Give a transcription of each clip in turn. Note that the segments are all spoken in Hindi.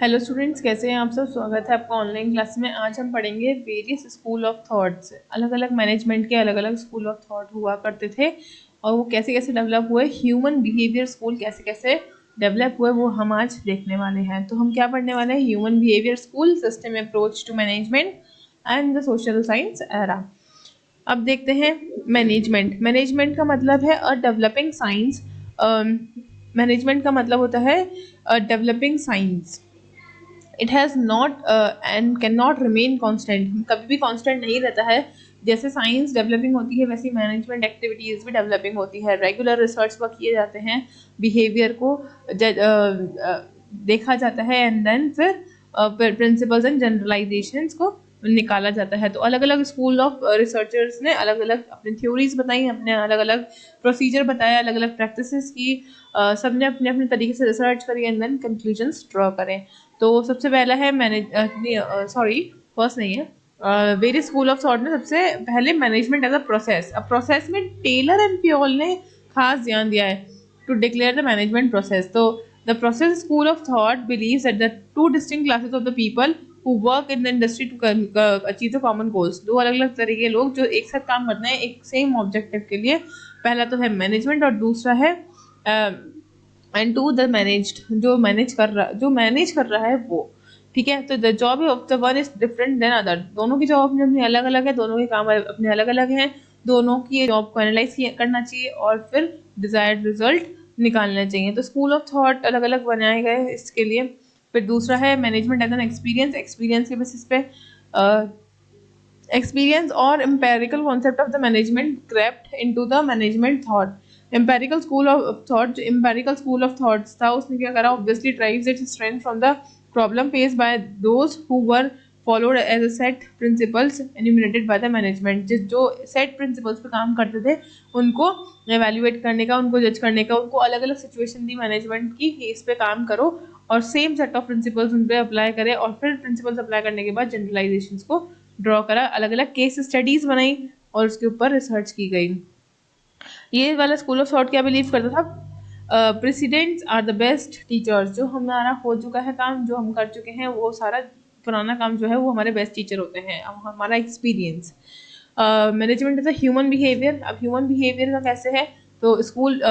हेलो स्टूडेंट्स, कैसे हैं आप सब। स्वागत है आपका ऑनलाइन क्लास में। आज हम पढ़ेंगे वेरियस स्कूल ऑफ थॉट्स। अलग अलग मैनेजमेंट के अलग अलग स्कूल ऑफ थॉट हुआ करते थे और वो कैसे कैसे डेवलप हुए, ह्यूमन बिहेवियर स्कूल कैसे कैसे डेवलप हुए, वो हम आज देखने वाले हैं। तो हम क्या पढ़ने वाले हैं? Human behaviour school, system approach to management and the social science era. अब देखते हैं मैनेजमेंट। मैनेजमेंट का मतलब है अ डेवलपिंग साइंस। मैनेजमेंट का मतलब होता है a developing science. It has not and can not remain constant, कभी भी कॉन्स्टेंट नहीं रहता है। जैसे साइंस डेवलपिंग होती है वैसी मैनेजमेंट एक्टिविटीज़ भी डेवलपिंग होती है। रेगुलर रिसर्च वर्क किए जाते हैं, बिहेवियर को देखा जाता है एंड देन फिर प्रिंसिपल्स एंड जनरलाइजेशंस को निकाला जाता है। तो अलग अलग स्कूल ऑफ रिसर्चर्स ने अलग अलग अपनी थ्योरीज बताई, अपने अलग अलग प्रोसीजर बताया, अलग अलग प्रैक्टिसेस की। सब ने अपने अपने तरीके से रिसर्च करी एंड देन कंक्लूजन्स ड्रॉ करें। तो सबसे पहला है फर्स्ट नहीं है, वेरियस स्कूल ऑफ थॉट में सबसे पहले मैनेजमेंट एज अ प्रोसेस। अब प्रोसेस में टेलर एंड प्योल ने खास ध्यान दिया है to declare the management process. तो the process school of thought believes that the two distinct classes of the people who work in the industry to achieve the common goals। दो अलग अलग तरह के लोग जो एक साथ काम करते हैं एक सेम ऑब्जेक्टिव के लिए। पहला तो है मैनेजमेंट और दूसरा है एंड टू द मैनेज्ड, जो मैनेज कर रहा है वो। ठीक है, तो the job of the one is different than other. दोनों की जॉब अपने अपने अलग अलग है, दोनों के काम अपने अलग अलग हैं। दोनों की जॉब को एनालाइज करना चाहिए और फिर डिजायर्ड रिजल्ट निकालना चाहिए। तो स्कूल ऑफ थॉट अलग अलग बनाए गए इसके लिए। फिर दूसरा है management as an experience. Experience के बेसिस पे experience or empirical concept of the management crept into the management thought। empirical school of thought, जो empirical school of thoughts था उसने क्या करा, obviously derives its strength from the problem faced by those who were followed as a set principles enumerated by the management। जो set principles पे काम करते थे उनको evaluate करने का, उनको जज करने का, उनको अलग अलग situation दी मैनेजमेंट की कि इस पे काम करो और सेम सेट ऑफ प्रिंसिपल्स उन पे अप्लाई करें और फिर प्रिंसिपल्स अप्लाई करने के बाद जनरलाइजेशंस को ड्रॉ करा, अलग अलग केस स्टडीज बनाई और उसके ऊपर रिसर्च की गई। ये वाला स्कूल ऑफ थॉट क्या बिलीव करता था? Presidents are the best teachers. जो हमारा हो चुका है काम, जो हम कर चुके हैं, वो सारा पुराना काम जो है वो हमारे बेस्ट टीचर होते हैं। अब हमारा experience. Management is a human behaviour. अब ह्यूमन बिहेवियर का कैसे है, तो स्कूल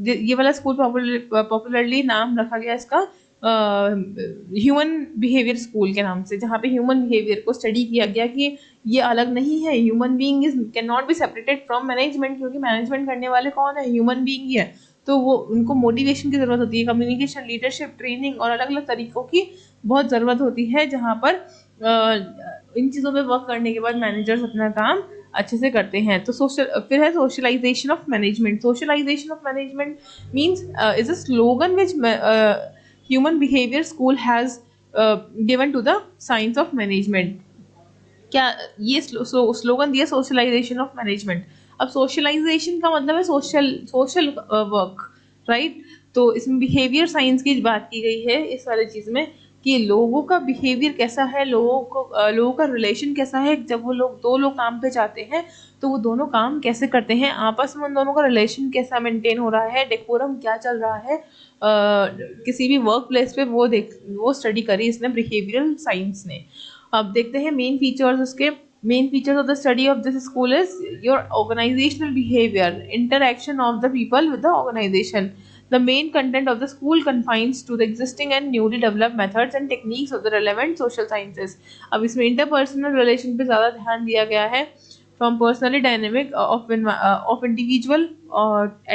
ये वाला स्कूल पॉपुलरली नाम रखा गया इसका ह्यूमन बिहेवियर स्कूल के नाम से, जहाँ पे ह्यूमन बिहेवियर को स्टडी किया गया कि ये अलग नहीं है। Human being is can not be separated from management, क्योंकि मैनेजमेंट करने वाले कौन है? ह्यूमन बीइंग ही है। तो वो उनको मोटिवेशन की ज़रूरत होती है, कम्युनिकेशन, लीडरशिप, ट्रेनिंग और अलग अलग तरीक़ों की बहुत ज़रूरत होती है, जहाँ पर इन चीज़ों पे वर्क करने के बाद मैनेजर्स अपना काम अच्छे से करते हैं। तो फिर है socialization of management. Socialization of management means is a slogan which human behavior school has given to the science of management। क्या ये स्लोगन दिया सोशलाइजेशन ऑफ मैनेजमेंट। अब सोशलाइजेशन का मतलब है सोशल वर्क, राइट। तो इसमें बिहेवियर साइंस की बात की गई है इस वाली चीज़ में कि लोगों का बिहेवियर कैसा है, लोगों का रिलेशन कैसा है। जब वो लोग दो लोग काम पे जाते हैं तो वो दोनों काम कैसे करते हैं, आपस में उन दोनों का रिलेशन कैसा मेंटेन हो रहा है, डेकोरम क्या चल रहा है किसी भी वर्क प्लेस पे, वो स्टडी करी इसने बिहेवियरल साइंस ने। अब देखते हैं मेन फीचर्स उसके। Main features of the study of this school is your organizational behaviour, interaction of the people with the organization. The main content of the school confines to the existing and newly developed methods and techniques of the relevant social sciences। अब इसमें interpersonal relation पे ज़्यादा ध्यान दिया गया है। From personally dynamic of individual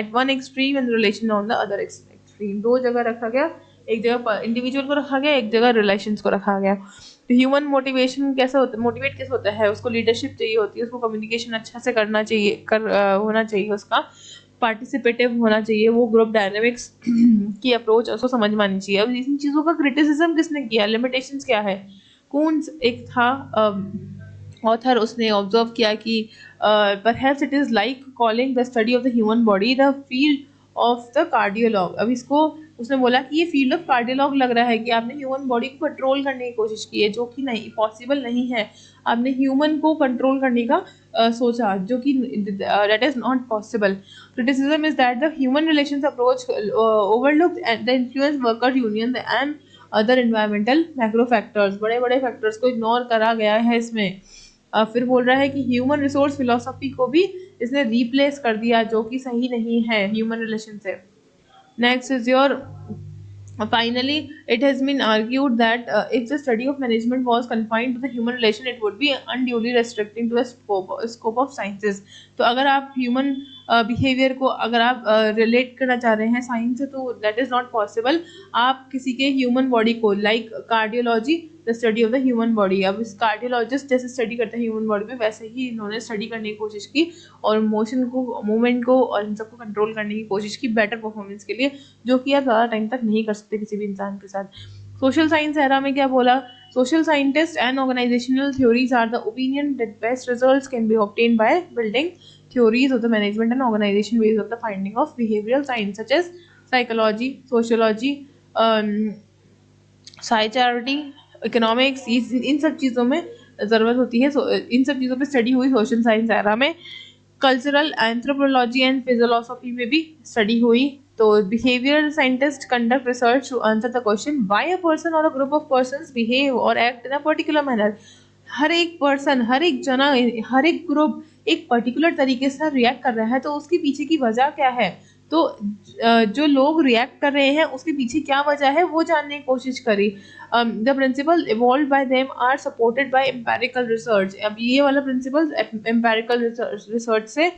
at one extreme and relation on the other extreme। दो जगह रखा गया, एक जगह इंडिविजुअल को रखा गया, एक जगह रिलेशंस को रखा गया। तो ह्यूमन मोटिवेशन कैसा होता है, मोटिवेट कैसे होता है? उसको लीडरशिप चाहिए होती है, उसको कम्युनिकेशन अच्छा से करना चाहिए, होना चाहिए, उसका पार्टिसिपेटिव होना चाहिए, वो ग्रुप डायनामिक्स की अप्रोच उसको समझ में आनी चाहिए। अब इन चीज़ों का क्रिटिसिज्म किसने किया, लिमिटेशंस क्या है? कून्स एक था ऑथर, उसने ऑब्जर्व किया कि perhaps it is like calling the study of the human body the field of the cardiology. अब इसको उसने बोला कि ये फील्ड ऑफ कार्डियोलॉग लग रहा है कि आपने ह्यूमन बॉडी को कंट्रोल करने की कोशिश की है, जो कि नहीं, पॉसिबल नहीं है। आपने ह्यूमन को कंट्रोल करने का सोचा, जो कि that is not possible। Criticism is that the human relations approach overlooked the influence worker union and other environmental macro factors, बड़े बड़े फैक्टर्स को इग्नोर करा गया है इसमें। फिर बोल रहा है कि ह्यूमन रिसोर्स फिलोसफी को भी इसने रिप्लेस कर दिया, जो कि सही नहीं है ह्यूमन रिलेशन से। Next is your finally, it has been argued that if the study of management was confined to the human relation, it would be unduly restricting to the scope of sciences. तो अगर आप human behavior को अगर आप relate करना चाह रहे हैं साइंस से, तो that is not possible। आप किसी के human body को, like cardiology, the study of the human body, अब इस कार्डियोलॉजिस्ट जैसे स्टडी करते हैं ह्यूमन बॉडी में, वैसे ही इन्होंने स्टडी करने की कोशिश की और मोशन को, मूवमेंट को और इन सबको कंट्रोल करने की कोशिश की बेटर परफॉर्मेंस के लिए, जो कि आप ज़्यादा टाइम तक नहीं कर सकते किसी भी इंसान के साथ। सोशल साइंस एरा में क्या बोला, social scientist and organizational theories are the opinion that best results can be obtain by building theories of the management and organization based on the finding of behavioral science such as psychology, sociology, psychiatry, economics, इन सब चीज़ों में ज़रूरत होती है। इन सब चीज़ों पे स्टडी हुई सोशल साइंस एरा में। कल्चरल एंथ्रोपोलॉजी एंड फिजियोलॉजी में भी स्टडी हुई। तो behavioural scientist conduct research to answer the question why a person or a group of persons behave or act in a particular manner. हर एक पर्सन, हर एक जना, हर एक ग्रुप एक पर्टिकुलर तरीके से रिएक्ट कर रहा है, तो उसके पीछे की वजह क्या है। तो जो लोग रिएक्ट कर रहे हैं उसके पीछे क्या वजह है वो जानने की कोशिश करी। The principle evolve by them are supported by empirical research. अब ये वाला प्रिंसिपल एम्पेरिकल रिसर्च से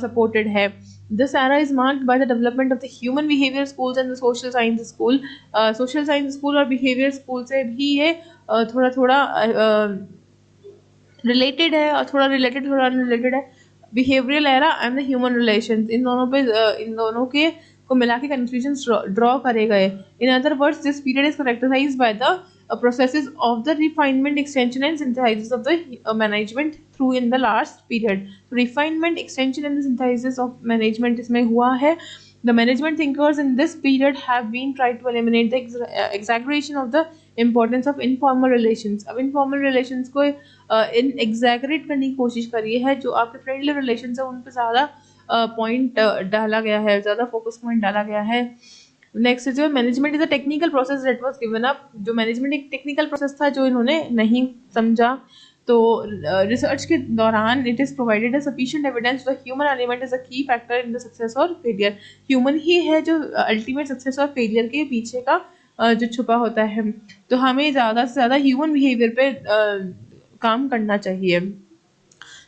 सपोर्टेड है। This era is marked by the development of the human behavior schools and the social science school. Social science school और behavior school से भी ये थोड़ा थोड़ा रिलेटेड है और थोड़ा रिलेटेड थोड़ा अनरिलेटेड है। Behavioural era and the human relations, इन दोनों पे इन दोनों के को मिला के कन्फ्यूजन ड्रॉ करे गए। In other words this period is characterised by the processes of the refinement, extension and synthesis of the management through in the last period. Refinement, extension and the synthesis of management इसमें हुआ है। The management thinkers in this period have been tried to eliminate the exaggeration of the importance of informal relations. अब informal relations को exaggerate करने की कोशिश करी है। जो आपके friendly relations है उन पे ज़्यादा पॉइंट डाला गया है, ज़्यादा फोकस पॉइंट डाला गया है। नेक्स्ट जो management is a technical process that was given up. जो मैनेजमेंट एक टेक्निकल प्रोसेस था जो इन्होंने नहीं समझा। तो रिसर्च के दौरान it is provided sufficient evidence the human element is a की फैक्टर इन द सक्सेस और फेलियर। ह्यूमन ही है जो अल्टीमेट सक्सेस और फेलियर के पीछे का जो छुपा होता है। तो हमें ज़्यादा से ज़्यादा ह्यूमन बिहेवियर पे काम करना चाहिए।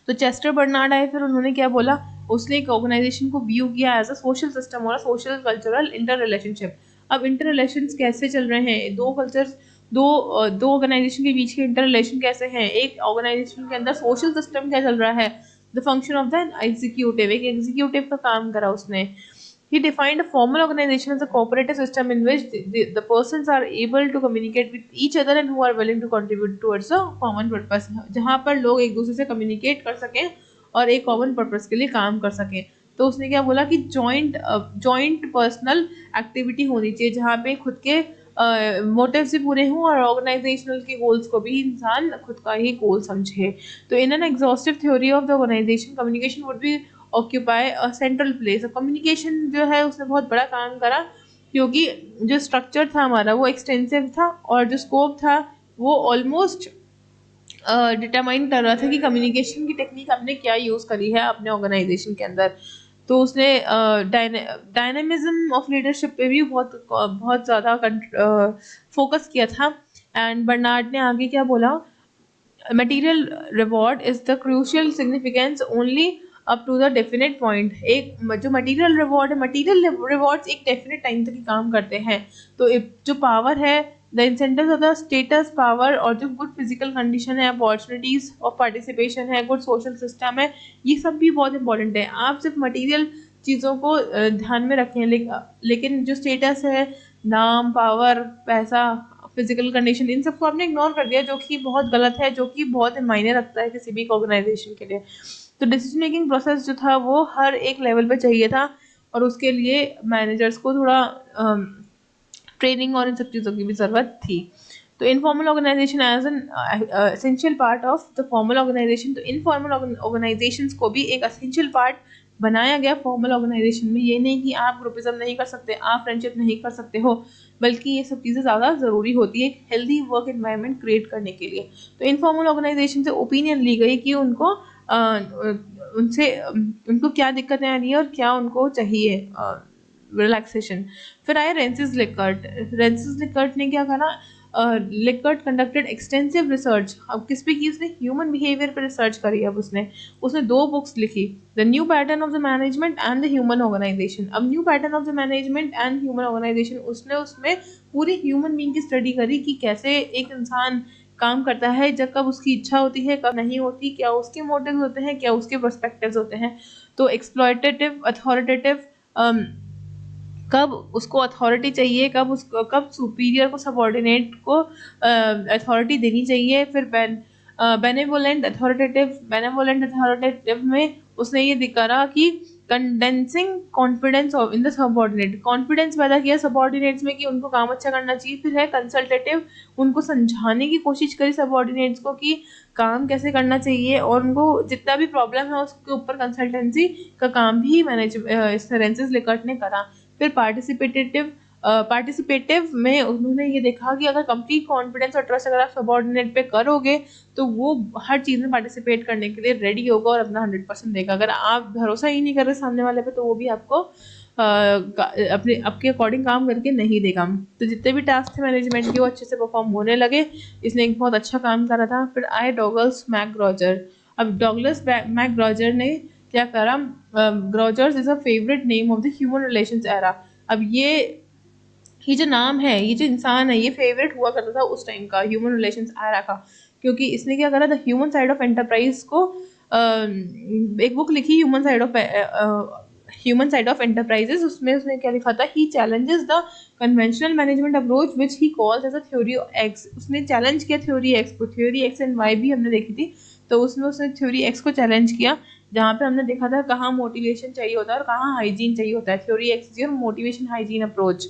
तो चेस्टर बर्नार्ड आए, फिर उन्होंने क्या बोला, उसने एक ऑर्गेनाइजेशन को व्यू किया एज अ सोशल सिस्टम और सोशल कल्चरल इंटर रिलेशनशिप। अब इंटर रिलेशंस कैसे चल रहे हैं, दो कल्चर्स, दो ऑर्गेनाइजेशन के बीच के इंटर रिलेशन कैसे हैं। एक ऑर्गेनाइजेशन के अंदर सोशल सिस्टम क्या चल रहा है, the function of the executive, एक एग्जीक्यूटिव का काम करा उसने। He defined a formal organization as a cooperative system in which the persons are able to communicate with each other and who are willing to contribute towards a common purpose, जहाँ पर लोग एक दूसरे से कम्युनिकेट कर सकें और एक कॉमन पर्पस के लिए काम कर सकें। तो उसने क्या बोला कि जॉइंट पर्सनल एक्टिविटी होनी चाहिए, जहाँ पे खुद के मोटिव से पूरे हों और ऑर्गेनाइजेशनल के गोल्स को भी इंसान खुद का ही गोल समझे। तो in an exhaustive theory of the organization communication would be occupy a central place. Communication जो है उसने बहुत बड़ा काम करा, क्योंकि जो स्ट्रक्चर था हमारा वो एक्सटेंसिव था और जो स्कोप था वो ऑलमोस्ट डिटरमाइन कर रहा था कि कम्युनिकेशन की टेक्निक हमने क्या यूज़ करी है अपने ऑर्गेनाइजेशन के अंदर। तो उसने डायनेमिज्म ऑफ लीडरशिप पे भी बहुत ज़्यादा फोकस किया था। एंड बर्नार्ड ने आगे क्या बोला, material reward is the crucial significance only up to the definite point. एक जो मटीरियल रिवॉर्ड है, मटीरियल रिवॉर्ड्स एक डेफिनेट टाइम तक ही काम करते हैं। तो जो पावर है, the incentives of the status, power और जो गुड फिजिकल कंडीशन है, अपॉर्चुनिटीज ऑफ पार्टिसिपेशन है, गुड सोशल सिस्टम है, ये सब भी बहुत इंपॉर्टेंट है। आप सिर्फ मटीरियल चीज़ों को ध्यान में रखें, लेकिन जो स्टेटस है, नाम, पावर, पैसा, फिजिकल कंडीशन, इन सबको आपने इग्नोर कर दिया, जो कि बहुत गलत है, जो कि बहुत मायने रखता है किसी भी ऑर्गेनाइजेशन के लिए। तो डिसीजन मेकिंग प्रोसेस जो था वो हर एक लेवल पे चाहिए था और उसके लिए मैनेजर्स को थोड़ा ट्रेनिंग और इन सब चीज़ों की भी ज़रूरत थी। तो informal organization as an essential part of the formal organization. तो इनफॉर्मल ऑर्गेनाइजेशंस को भी एक एसेंशियल पार्ट बनाया गया फॉर्मल ऑर्गेनाइजेशन में। ये नहीं कि आप ग्रुपिज्म नहीं कर सकते, आप फ्रेंडशिप नहीं कर सकते हो, बल्कि ये सब चीज़ें ज़्यादा ज़रूरी होती है एक हेल्दी वर्क एनवायरनमेंट क्रिएट करने के लिए। तो इनफॉर्मल ऑर्गेनाइजेशन से ओपिनियन ली गई कि उनको उनको क्या दिक्कतें आ रही है और क्या उनको चाहिए रिलैक्सेशन। फिर आए रेंसिस लिकर्ट। रेंसिस लिकर्ट ने क्या करा, लिकर्ट कंडक्टेड एक्सटेंसिव रिसर्च। अब किस पे की उसने, ह्यूमन बिहेवियर पे रिसर्च करी। अब उसने 2 बुक्स लिखी, the new pattern of the management and the human organisation. अब new pattern of the management and human organisation उसने उसमें पूरी ह्यूमन बीइंग की स्टडी करी कि कैसे एक इंसान काम करता है, जब कब उसकी इच्छा होती है, कब नहीं होती, क्या उसके मोटिव्स होते हैं, क्या उसके पर्सपेक्टिव्स होते हैं। तो एक्सप्लॉयटेटिव, अथॉरिटेटिव, कब उसको अथॉरिटी चाहिए, कब सुपीरियर को सबऑर्डिनेट को अथॉरिटी देनी चाहिए। फिर बेनेवोलेंट अथॉरिटेटिव में उसने ये दिखाया कि condensing confidence in the subordinate, confidence पैदा किया सबऑर्डिनेट्स में कि उनको काम अच्छा करना चाहिए। फिर है कंसल्टेटिव, उनको समझाने की कोशिश करी सबऑर्डिनेट्स को कि काम कैसे करना चाहिए, और उनको जितना भी प्रॉब्लम है उसके ऊपर कंसल्टेंसी का काम भी रेंसिस लिकर्ट ने करा। फिर पार्टिसिपेटिव में उन्होंने ये देखा कि अगर कंप्लीट कॉन्फिडेंस और ट्रस्ट अगर आप सबऑर्डिनेट पे करोगे तो वो हर चीज़ में पार्टिसिपेट करने के लिए रेडी होगा और अपना 100% देगा। अगर आप भरोसा ही नहीं कर रहे सामने वाले पे तो वो भी आपको अपने आपके अकॉर्डिंग काम करके नहीं देगा। तो जितने भी टास्क थे मैनेजमेंट के वो अच्छे से परफॉर्म होने लगे। इसने एक बहुत अच्छा काम करा था। फिर आए डॉगलस मैकग्रॉजर। अब डॉगलस मैकग्रॉजर ने क्या करा, Gregor's is a favourite name of the human relations era. अब ये जो नाम है, ये जो इंसान है, ये फेवरेट हुआ करता था उस टाइम का ह्यूमन रिलेशंस एरा का, क्योंकि इसने क्या करा, the human side of enterprise को एक बुक लिखी, ह्यूमन साइड ऑफ एंटरप्राइजेस। उसमें उसने क्या लिखा था, he challenges the conventional management approach which he calls as a theory X. उसने चैलेंज किया थ्योरी एक्स को। थ्योरी एक्स एंड वाई भी हमने देखी थी, तो उसमें उसने थ्योरी एक्स को चैलेंज किया, जहाँ पे हमने देखा था कहाँ मोटिवेशन चाहिए होता है और कहाँ हाइजीन चाहिए होता है। Theory x your motivation hygiene approach,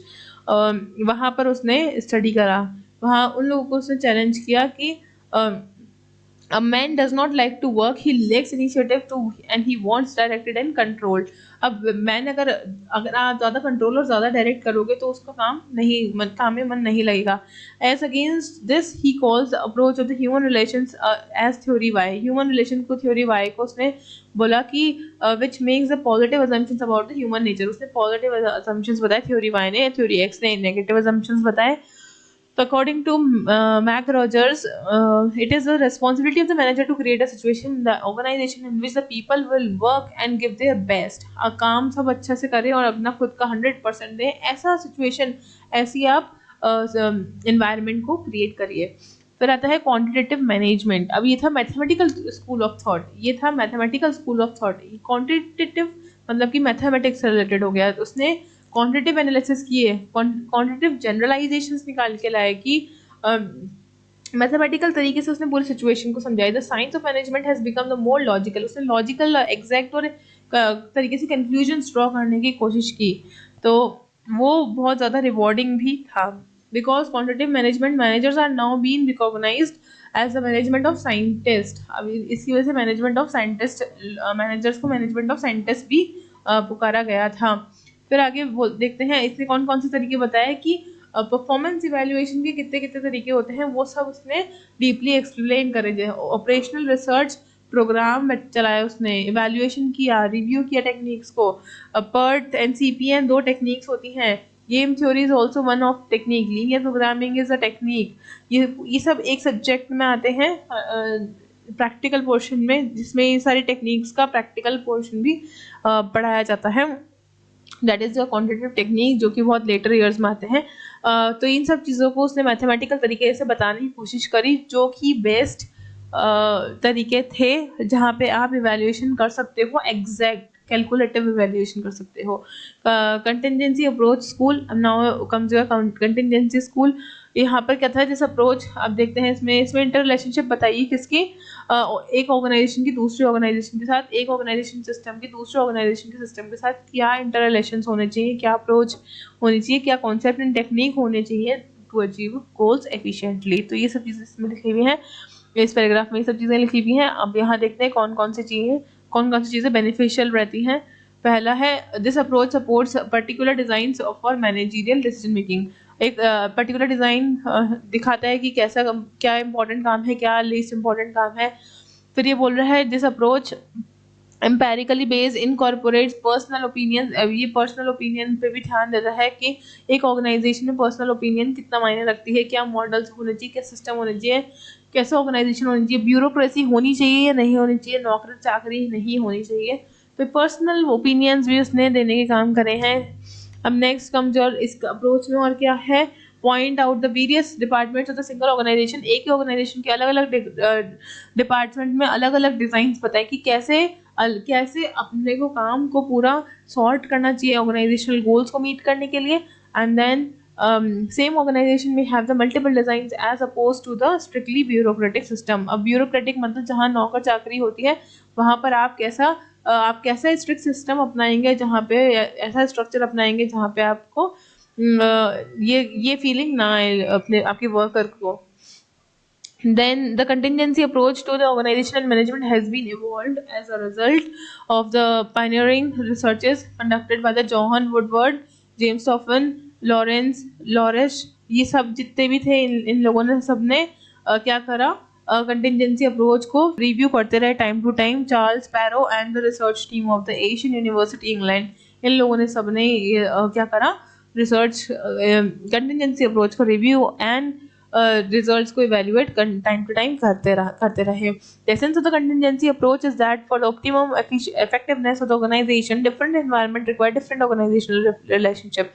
वहाँ पर उसने स्टडी करा। वहाँ उन लोगों को उसने चैलेंज किया कि a man does not like to work, he lacks initiative to and he wants directed and controlled। अब मैन अगर आप ज़्यादा कंट्रोल और ज़्यादा डायरेक्ट करोगे तो उसका काम में मन नहीं लगेगा। As against this he calls the approach of the human relations as theory Y. Human relation को थ्योरी वाई को उसने बोला कि which makes the positive assumptions about the human nature. उसने पॉजिटिव असम्पशंस बताए थ्योरी वाई ने, थ्योरी एक्स ने नेगेटिव असम्पशंस बताए। So according to Mac Rogers, it is the responsibility of the manager to create a situation in the organization in which the people will work and give their best। काम सब अच्छा से करें और अपना खुद का 100% दें, ऐसा सिचुएशन, ऐसी आप environment को create करिए। फिर आता है क्वांटिटेटिव मैनेजमेंट। अब ये था mathematical school of thought, quantitative मतलब कि मैथमेटिक्स से रिलेटेड हो गया। तो उसने क्वांटिटेटिव एनालिसिस किए, क्वांटिटेटिव जनरलाइजेशंस निकाल के लाए कि मैथमेटिकल तरीके से उसने पूरी सिचुएशन को समझाया। The science of management has become the more logical. उसने लॉजिकल, एग्जैक्ट और तरीके से कंक्लूजन्स ड्रॉ करने की कोशिश की, तो वो बहुत ज़्यादा रिवॉर्डिंग भी था। Because quantitative management managers are now been recognized as the management of scientist. अब इसकी वजह से मैनेजमेंट ऑफ साइंटिस्ट, मैनेजर्स को मैनेजमेंट ऑफ साइंटिस्ट भी पुकारा गया था। फिर आगे देखते हैं इसने कौन कौन से तरीके बताए कि परफॉर्मेंस इवैल्यूएशन के कितने कितने तरीके होते हैं, वो सब उसने डीपली एक्सप्लेन करे। ऑपरेशनल रिसर्च प्रोग्राम चलाया उसने, इवैल्यूएशन किया, रिव्यू किया टेक्निक्स को। PERT and CPN 2 टेक्निक्स होती हैं। Game theory is also one of technique, linear programming is a technique. ये सब एक सब्जेक्ट में आते हैं प्रैक्टिकल पोर्शन में, जिसमें ये सारी टेक्निक्स का प्रैक्टिकल पोर्शन भी पढ़ाया जाता है। That is the quantitative technique, जो कि बहुत लेटर ईयर्स में आते हैं। तो इन सब चीज़ों को उसने मैथमेटिकल तरीके से बताने की कोशिश करी, जो कि बेस्ट तरीके थे जहाँ पे आप इवैल्यूएशन कर सकते हो, एग्जैक्ट कैलकुलेटिव इवैल्यूएशन कर सकते हो। कंटिजेंसी अप्रोच स्कूल, अब now comes your contingency school. यहाँ पर क्या था, जैसे अप्रोच आप देखते हैं इसमें इंटर रिलेशनशिप बताइए किसकी, एक ऑर्गेनाइजेशन की दूसरी ऑर्गेनाइजेशन के साथ, एक ऑर्गेनाइजेशन सिस्टम की दूसरे ऑर्गेनाइजेशन के सिस्टम के साथ क्या इंटर रिलेशंस होने चाहिए, क्या अप्रोच होनी चाहिए, क्या कॉन्सेप्ट एंड टेक्निक होने चाहिए टू अचीव गोल्स एफिशिएंटली। तो ये सब चीज़ें इसमें लिखी हुई हैं, इस पैराग्राफ में ये सब चीज़ें लिखी हुई हैं। अब यहाँ देखते हैं कौन कौन सी चीज़ें बेनिफिशियल रहती हैं पहला है this approach supports particular design for managerial decision making. एक पर्टिकुलर डिजाइन दिखाता है कि कैसा क्या इंपॉर्टेंट काम है, क्या लीस्ट इंपॉर्टेंट काम है। फिर ये बोल रहा है this approach empirically based incorporates personal opinion. ये पर्सनल ओपिनियन पे भी ध्यान देता है कि एक ऑर्गेनाइजेशन में पर्सनल ओपिनियन कितना मायने रखती है, क्या मॉडल्स होने चाहिए, क्या सिस्टम होने चाहिए, कैसे ऑर्गेनाइजेशन होनी चाहिए, ब्यूरोक्रेसी होनी चाहिए या नहीं होनी चाहिए, नौकरी चाकरी नहीं होनी चाहिए। तो पर्सनल ओपिनियंस भी उसने देने के काम करे हैं। अब नेक्स्ट कमजोर इस अप्रोच में और क्या है, point out the various departments of the single organization. एक ही ऑर्गेनाइजेशन के अलग अलग डिपार्टमेंट में अलग अलग डिजाइन बताए कि कैसे अपने को काम को पूरा सॉर्ट करना चाहिए ऑर्गेनाइजेशनल गोल्स को मीट करने के लिए। एंड देन सेम ऑर्गेनाइजेशन में have the multiple designs as oppose to the strictly bureaucratic system. अब ब्यूरोक्रेटिक मतलब जहाँ नौकर चाकरी होती है वहाँ पर आप कैसा स्ट्रिक्ट सिस्टम अपनाएंगे, जहाँ पे ऐसा स्ट्रक्चर अपनाएंगे जहाँ पे आपको ये फीलिंग ना आए अपने आपके वर्कर को। Then the contingency approach to the organizational management has been evolved as a result of the pioneering researches conducted by the Johann Woodward, James Toffen, Lawrence Lorish। ये सब जितने भी थे इन लोगों ने सबने क्या करा, कंटिजेंसी अप्रोच को रिव्यू करते रहे time to time. Charles Perrow and the research team of the Asian University England, इन लोगों ने सबने क्या करा, रिसर्च कंटिजेंसी अप्रोच को रिव्यू एंड रिजल्ट्स को इवेल्युएट टाइम टू टाइम करते रहे। Essence of the contingency approach is that for the optimum effectiveness of the organization, different environment require different organizational relationship।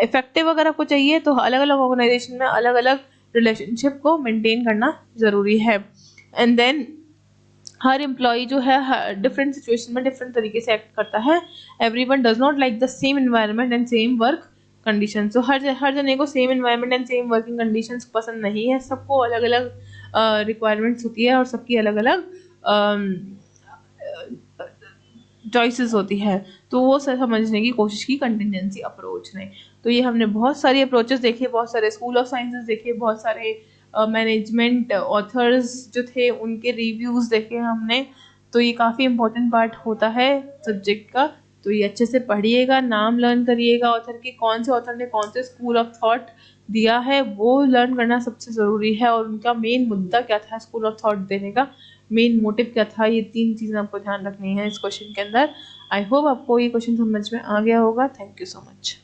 Effective अगर आपको चाहिए तो अलग अलग ऑर्गेनाइजेशन में अलग अलग रिलेशनशिप को मेंटेन करना जरूरी है। एंड देन हर एम्प्लॉय जो है डिफरेंट सिचुएशन में डिफरेंट तरीके से एक्ट करता है। Everyone does not like the same environment and same work condition. तो हर जने को same environment and same working conditions पसंद नहीं है, सबको अलग अलग रिक्वायरमेंट्स होती है और सबकी अलग अलग चॉइसेस होती है। तो वो समझने की कोशिश की कंटिजेंसी अप्रोच ने। तो ये हमने बहुत सारी अप्रोचेस देखे, बहुत सारे स्कूल ऑफ साइंसेस देखे, बहुत सारे मैनेजमेंट ऑथर्स जो थे उनके रिव्यूज़ देखे हमने। तो ये काफ़ी इंपॉर्टेंट पार्ट होता है सब्जेक्ट का। तो ये अच्छे से पढ़िएगा, नाम लर्न करिएगा ऑथर के, कौन से ऑथर ने कौन से स्कूल ऑफ थॉट दिया है वो लर्न करना सबसे ज़रूरी है, और उनका मेन मुद्दा क्या था स्कूल ऑफ थॉट देने का, मेन मोटिव क्या था, ये 3 चीज़ें आपको ध्यान रखनी है इस क्वेश्चन के अंदर। आई होप आपको ये क्वेश्चन समझ में आ गया होगा। Thank you so much.